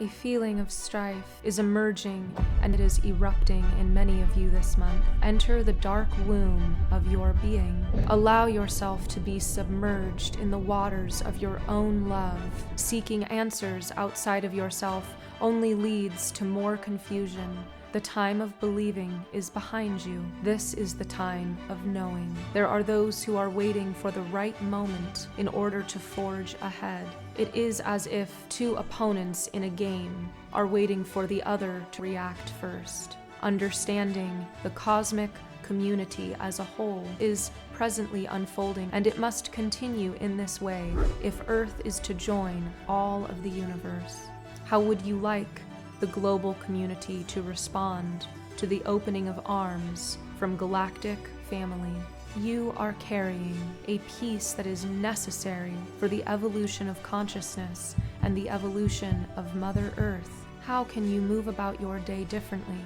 A feeling of strife is emerging and it is erupting in many of you this month. Enter the dark womb of your being. Allow yourself to be submerged in the waters of your own love. Seeking answers outside of yourself only leads to more confusion. The time of believing is behind you. This is the time of knowing. There are those who are waiting for the right moment in order to forge ahead. It is as if two opponents in a game are waiting for the other to react first. Understanding the cosmic community as a whole is presently unfolding, and it must continue in this way if Earth is to join all of the universe. How would you like the global community to respond to the opening of arms from Galactic family? You are carrying a piece that is necessary for the evolution of consciousness and the evolution of Mother Earth. How can you move about your day differently,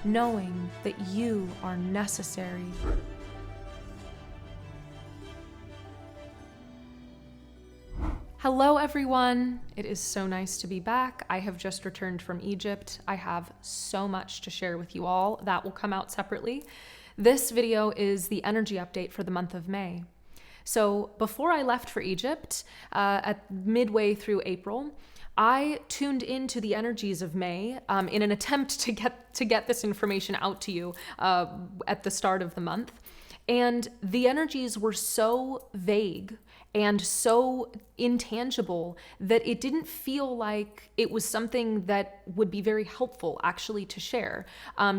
knowing that you are necessary? Hello everyone! It is so nice to be back. I have just returned from Egypt. I have so much to share with you all. That will come out separately. This video is the energy update for the month of May. So before I left for Egypt, at midway through April, I tuned into the energies of May in an attempt to get this information out to you at the start of the month. And the energies were so vague and so intangible that it didn't feel like it was something that would be very helpful actually to share,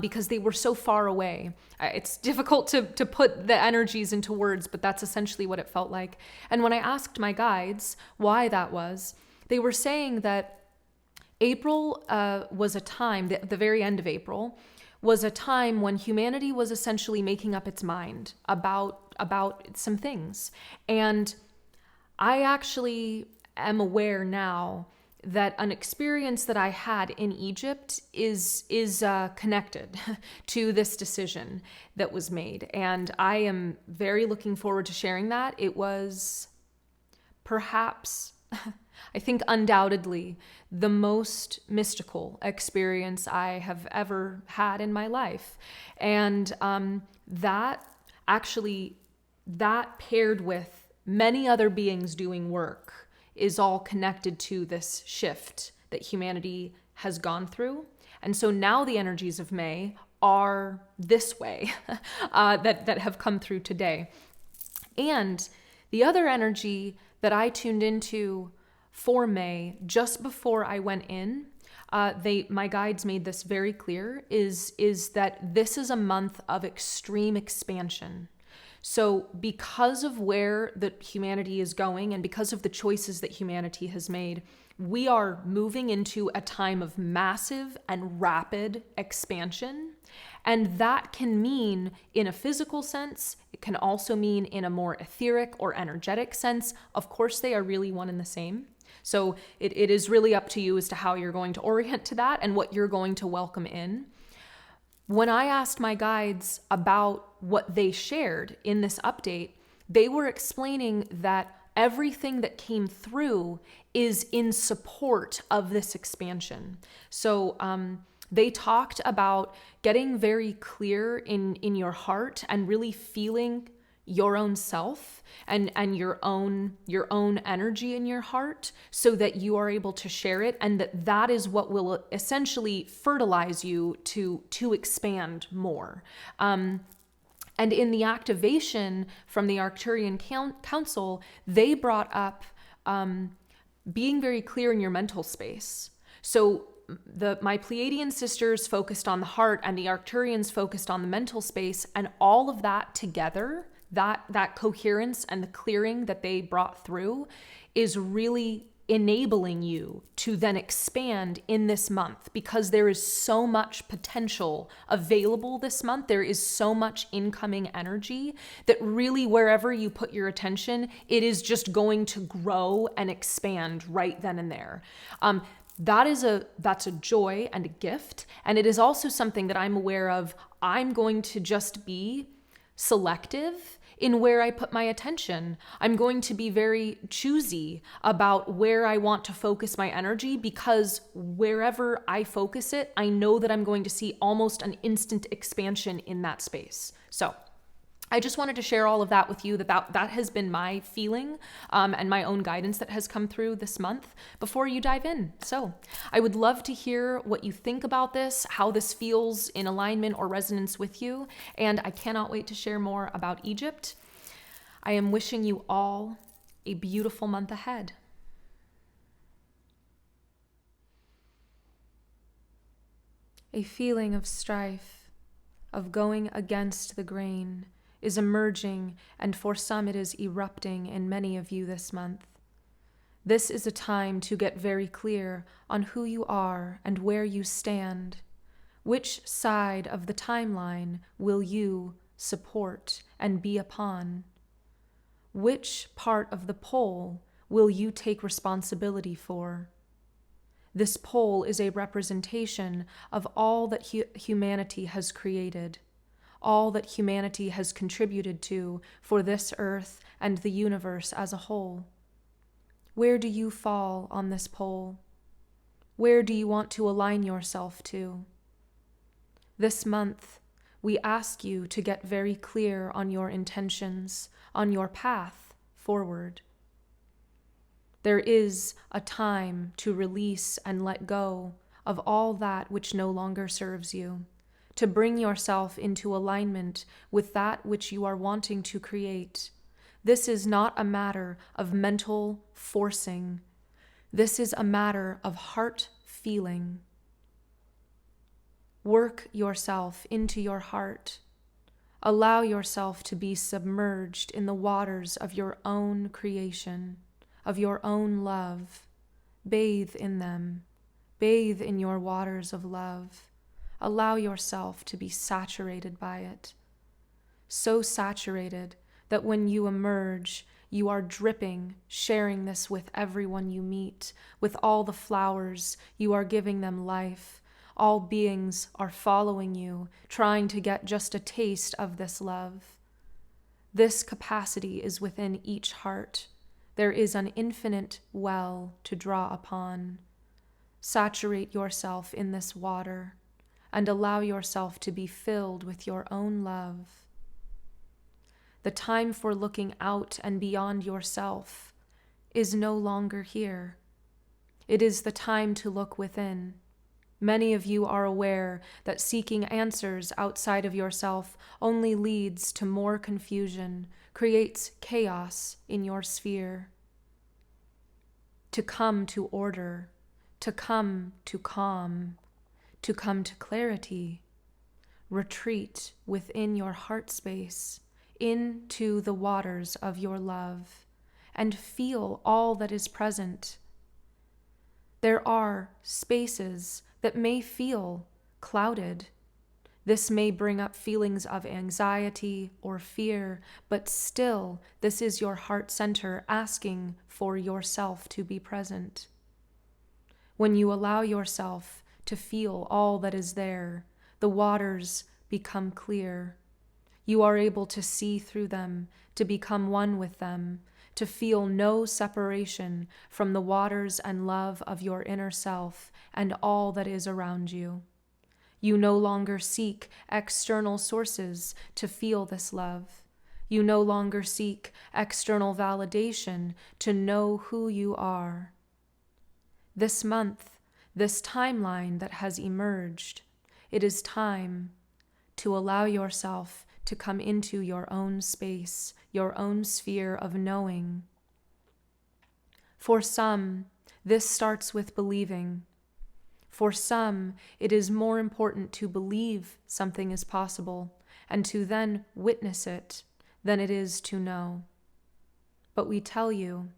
because they were so far away. It's difficult to put the energies into words, but that's essentially what it felt like. And when I asked my guides why that was, they were saying that April was a time, the very end of April, was a time when humanity was essentially making up its mind about some things. And I actually am aware now that an experience that I had in Egypt is connected to this decision that was made. And I am very looking forward to sharing that. It was perhaps, I think undoubtedly, the most mystical experience I have ever had in my life. And that paired with many other beings doing work is all connected to this shift that humanity has gone through. And so now the energies of May are this way, that have come through today. And the other energy that I tuned into for May just before I went in, my guides made this very clear, is that this is a month of extreme expansion. So because of where the humanity is going and because of the choices that humanity has made, we are moving into a time of massive and rapid expansion. And that can mean in a physical sense. It can also mean in a more etheric or energetic sense. Of course, they are really one and the same. So it is really up to you as to how you're going to orient to that and what you're going to welcome in. When I asked my guides about what they shared in this update, they were explaining that everything that came through is in support of this expansion. So they talked about getting very clear in your heart and really feeling your own self and your own energy in your heart so that you are able to share it, and that is what will essentially fertilize you to expand more. And in the activation from the Arcturian Council, they brought up being very clear in your mental space. So my Pleiadian sisters focused on the heart and the Arcturians focused on the mental space, and all of that together, that coherence and the clearing that they brought through is really enabling you to then expand in this month, because there is so much potential available this month. There is so much incoming energy that really wherever you put your attention, it is just going to grow and expand right then and there. That's a joy and a gift. And it is also something that I'm aware of. I'm going to just be selective in where I put my attention. I'm going to be very choosy about where I want to focus my energy, because wherever I focus it, I know that I'm going to see almost an instant expansion in that space. So I just wanted to share all of that with you, that has been my feeling and my own guidance that has come through this month before you dive in. So I would love to hear what you think about this, how this feels in alignment or resonance with you, and I cannot wait to share more about Egypt. I am wishing you all a beautiful month ahead. A feeling of strife, of going against the grain, is emerging, and for some it is erupting in many of you this month. This is a time to get very clear on who you are and where you stand. Which side of the timeline will you support and be upon? Which part of the pole will you take responsibility for? This pole is a representation of all that humanity has created, all that humanity has contributed to for this earth and the universe as a whole. Where do you fall on this pole? Where do you want to align yourself to? This month, we ask you to get very clear on your intentions, on your path forward. There is a time to release and let go of all that which no longer serves you, to bring yourself into alignment with that which you are wanting to create. This is not a matter of mental forcing. This is a matter of heart feeling. Work yourself into your heart. Allow yourself to be submerged in the waters of your own creation, of your own love. Bathe in them. Bathe in your waters of love. Allow yourself to be saturated by it. So saturated that when you emerge, you are dripping, sharing this with everyone you meet, with all the flowers, you are giving them life. All beings are following you, trying to get just a taste of this love. This capacity is within each heart. There is an infinite well to draw upon. Saturate yourself in this water and allow yourself to be filled with your own love. The time for looking out and beyond yourself is no longer here. It is the time to look within. Many of you are aware that seeking answers outside of yourself only leads to more confusion, creates chaos in your sphere. To come to order, to come to calm, to come to clarity, retreat within your heart space, into the waters of your love, and feel all that is present. There are spaces that may feel clouded. This may bring up feelings of anxiety or fear, but still, this is your heart center asking for yourself to be present. When you allow yourself to feel all that is there, the waters become clear. You are able to see through them, to become one with them, to feel no separation from the waters and love of your inner self and all that is around you. You no longer seek external sources to feel this love. You no longer seek external validation to know who you are. This month, this timeline that has emerged, it is time to allow yourself to come into your own space, your own sphere of knowing. For some, this starts with believing. For some, it is more important to believe something is possible and to then witness it than it is to know. But we tell you,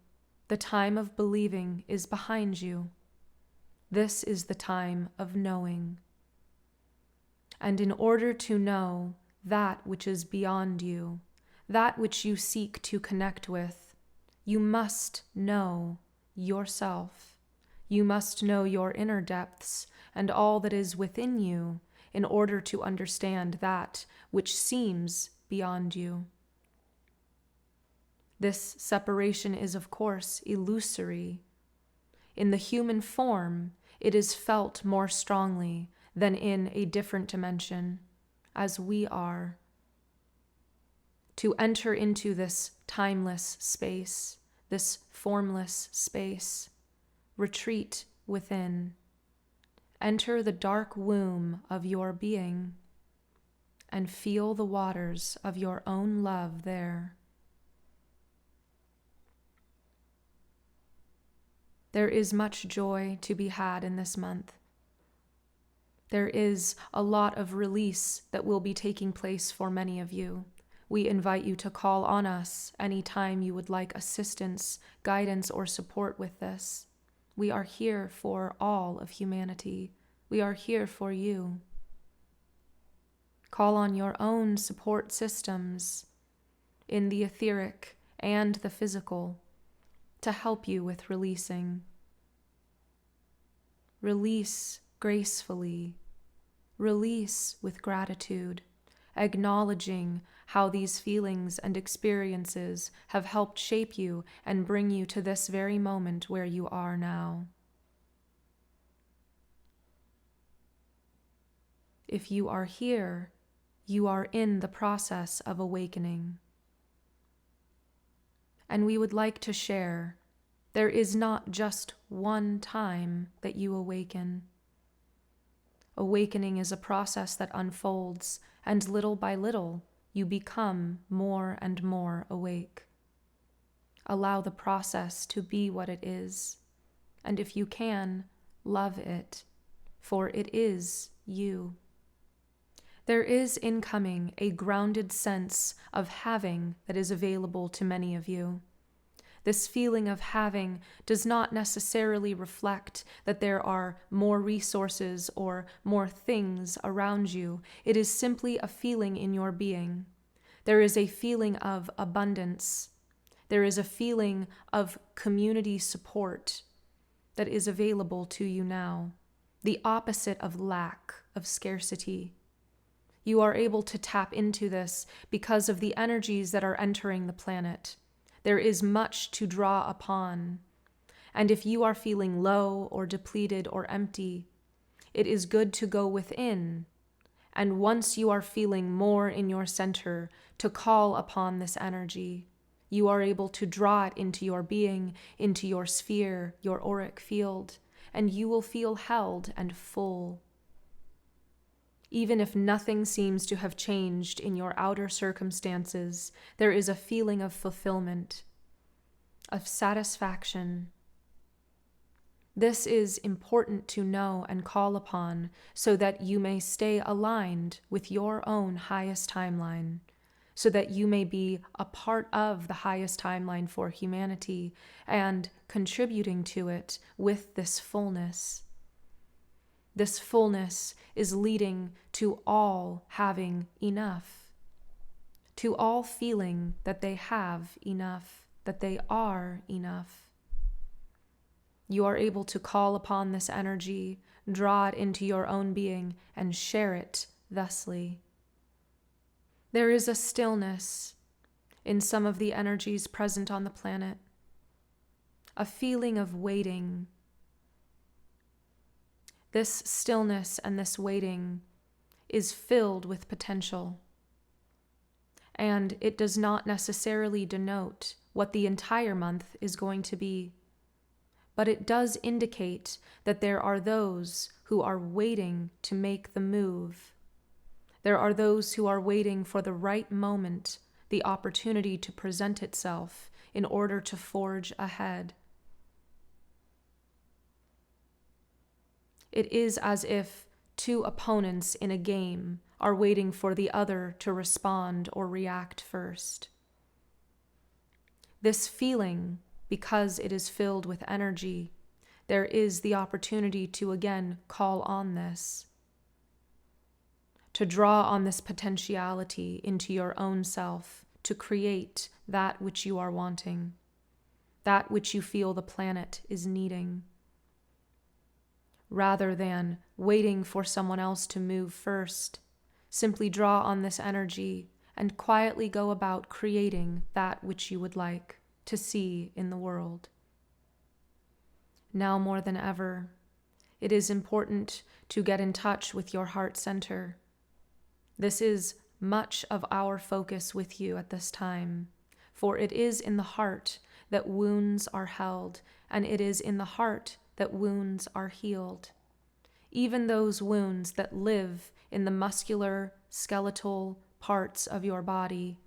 the time of believing is behind you. This is the time of knowing. And in order to know that which is beyond you, that which you seek to connect with, you must know yourself. You must know your inner depths and all that is within you in order to understand that which seems beyond you. This separation is, of course, illusory. In the human form, it is felt more strongly than in a different dimension, as we are. To enter into this timeless space, this formless space, retreat within. Enter the dark womb of your being and feel the waters of your own love there. There is much joy to be had in this month. There is a lot of release that will be taking place for many of you. We invite you to call on us anytime you would like assistance, guidance, or support with this. We are here for all of humanity. We are here for you. Call on your own support systems in the etheric and the physical to help you with releasing. Release gracefully. Release with gratitude, acknowledging how these feelings and experiences have helped shape you and bring you to this very moment where you are now. If you are here, you are in the process of awakening. And we would like to share, there is not just one time that you awaken. Awakening is a process that unfolds, and little by little, you become more and more awake. Allow the process to be what it is, and if you can, love it, for it is you. There is incoming a grounded sense of having that is available to many of you. This feeling of having does not necessarily reflect that there are more resources or more things around you. It is simply a feeling in your being. There is a feeling of abundance. There is a feeling of community support that is available to you now. The opposite of lack, of scarcity. You are able to tap into this because of the energies that are entering the planet. There is much to draw upon. And if you are feeling low or depleted or empty, it is good to go within. And once you are feeling more in your center, to call upon this energy. You are able to draw it into your being, into your sphere, your auric field, and you will feel held and full. Even if nothing seems to have changed in your outer circumstances, there is a feeling of fulfillment, of satisfaction. This is important to know and call upon so that you may stay aligned with your own highest timeline, so that you may be a part of the highest timeline for humanity and contributing to it with this fullness. This fullness is leading to all having enough, to all feeling that they have enough, that they are enough. You are able to call upon this energy, draw it into your own being, and share it thusly. There is a stillness in some of the energies present on the planet, a feeling of waiting. This stillness and this waiting is filled with potential, and it does not necessarily denote what the entire month is going to be, but it does indicate that there are those who are waiting to make the move. There are those who are waiting for the right moment, the opportunity to present itself in order to forge ahead. It is as if two opponents in a game are waiting for the other to respond or react first. This feeling, because it is filled with energy, there is the opportunity to again call on this, to draw on this potentiality into your own self, to create that which you are wanting, that which you feel the planet is needing. Rather than waiting for someone else to move first, simply draw on this energy and quietly go about creating that which you would like to see in the world. Now more than ever, it is important to get in touch with your heart center. This is much of our focus with you at this time, for it is in the heart that wounds are held, and it is in the heart that wounds are healed. Even those wounds that live in the muscular, skeletal parts of your body,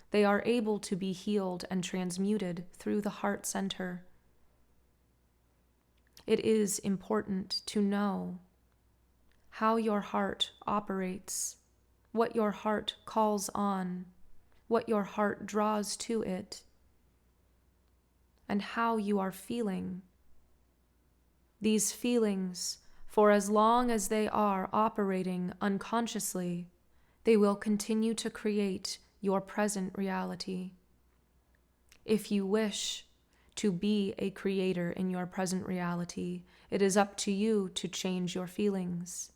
they are able to be healed and transmuted through the heart center. It is important to know how your heart operates, what your heart calls on, what your heart draws to it, and how you are feeling. These feelings, for as long as they are operating unconsciously, they will continue to create your present reality. If you wish to be a creator in your present reality, it is up to you to change your feelings,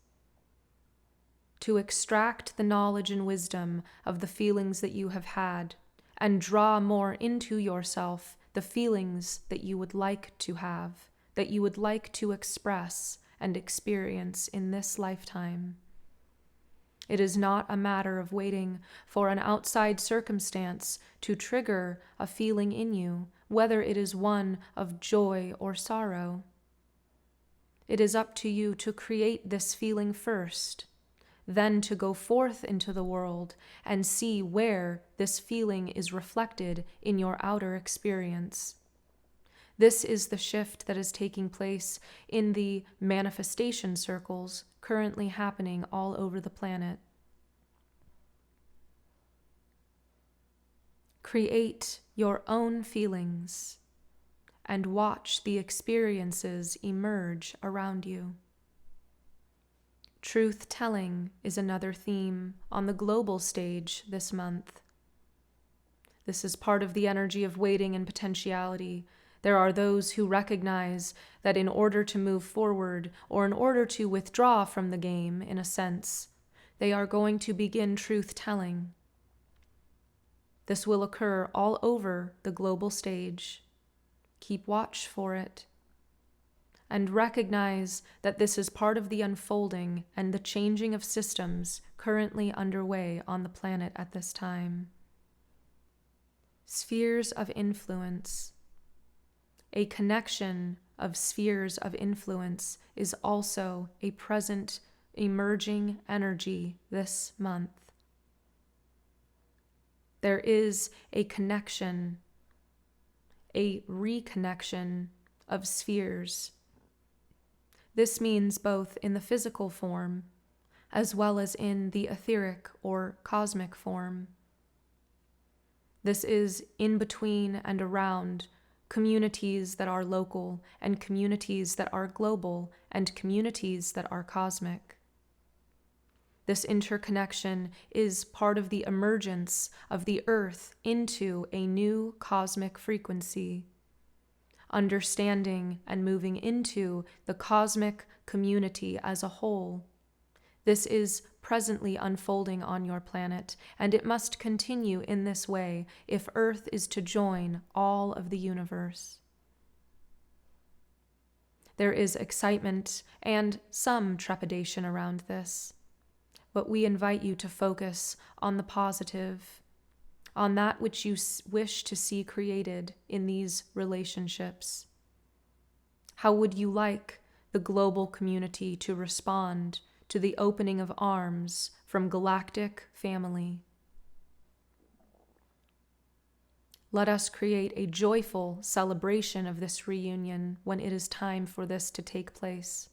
to extract the knowledge and wisdom of the feelings that you have had and draw more into yourself the feelings that you would like to have, that you would like to express and experience in this lifetime. It is not a matter of waiting for an outside circumstance to trigger a feeling in you, whether it is one of joy or sorrow. It is up to you to create this feeling first, then to go forth into the world and see where this feeling is reflected in your outer experience. This is the shift that is taking place in the manifestation circles currently happening all over the planet. Create your own feelings and watch the experiences emerge around you. Truth-telling is another theme on the global stage this month. This is part of the energy of waiting and potentiality. There are those who recognize that in order to move forward, or in order to withdraw from the game, in a sense, they are going to begin truth-telling. This will occur all over the global stage. Keep watch for it, and recognize that this is part of the unfolding and the changing of systems currently underway on the planet at this time. Spheres of influence. A connection of spheres of influence is also a present emerging energy this month. There is a connection, a reconnection of spheres. This means both in the physical form as well as in the etheric or cosmic form. This is in between and around communities that are local and communities that are global and communities that are cosmic. This interconnection is part of the emergence of the Earth into a new cosmic frequency, understanding and moving into the cosmic community as a whole. This is presently unfolding on your planet, and it must continue in this way if Earth is to join all of the universe. There is excitement and some trepidation around this, but we invite you to focus on the positive, on that which you wish to see created in these relationships. How would you like the global community to respond to the opening of arms from Galactic family? Let us create a joyful celebration of this reunion when it is time for this to take place.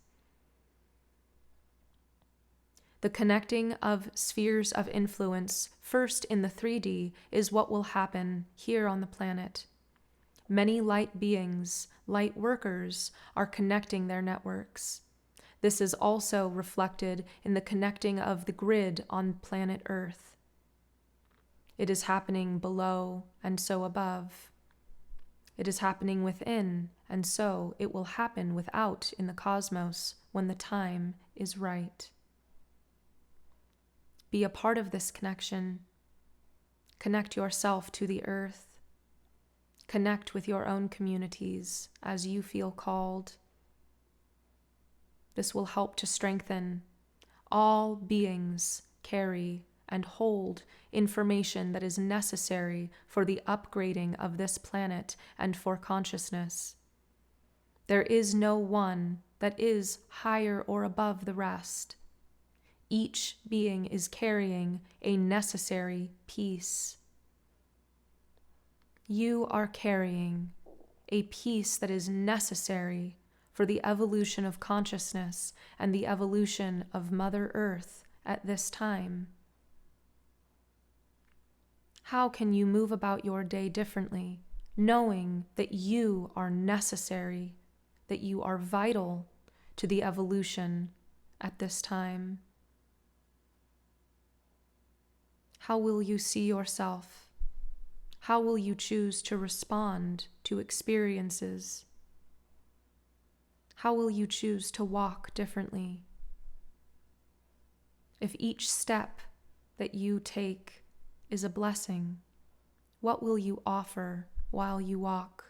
The connecting of spheres of influence, first in the 3D, is what will happen here on the planet. Many light beings, light workers, are connecting their networks. This is also reflected in the connecting of the grid on planet Earth. It is happening below and so above. It is happening within, and so it will happen without in the cosmos when the time is right. Be a part of this connection. Connect yourself to the earth. Connect with your own communities as you feel called. This will help to strengthen. All beings carry and hold information that is necessary for the upgrading of this planet and for consciousness. There is no one that is higher or above the rest. Each being is carrying a necessary piece. You are carrying a piece that is necessary for the evolution of consciousness and the evolution of Mother Earth at this time. How can you move about your day differently, knowing that you are necessary, that you are vital to the evolution at this time? How will you see yourself? How will you choose to respond to experiences? How will you choose to walk differently? If each step that you take is a blessing, what will you offer while you walk?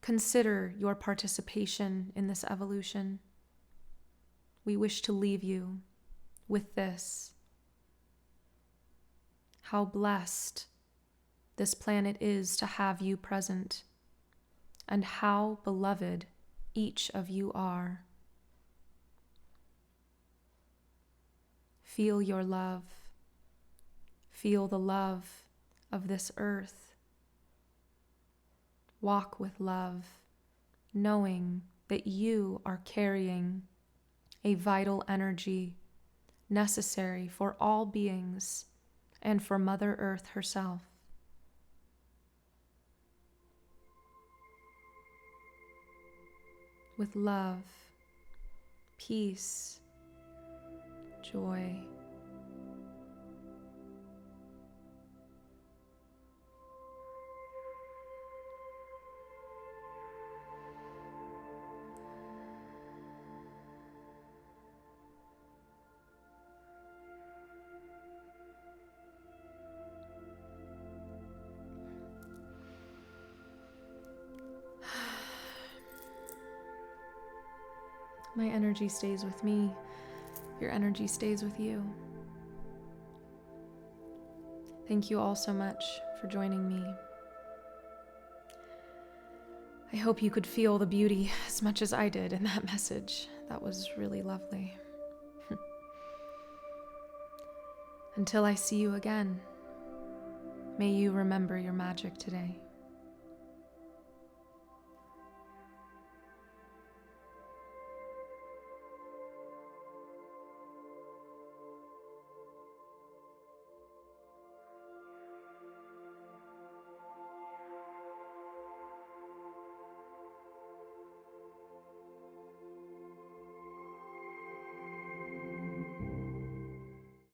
Consider your participation in this evolution. We wish to leave you with this. How blessed this planet is to have you present, and how beloved each of you are. Feel your love. Feel the love of this earth. Walk with love, knowing that you are carrying a vital energy necessary for all beings and for Mother Earth herself. With love, peace, joy. My energy stays with me. Your energy stays with you. Thank you all so much for joining me. I hope you could feel the beauty as much as I did in that message. That was really lovely. Until I see you again, may you remember your magic today.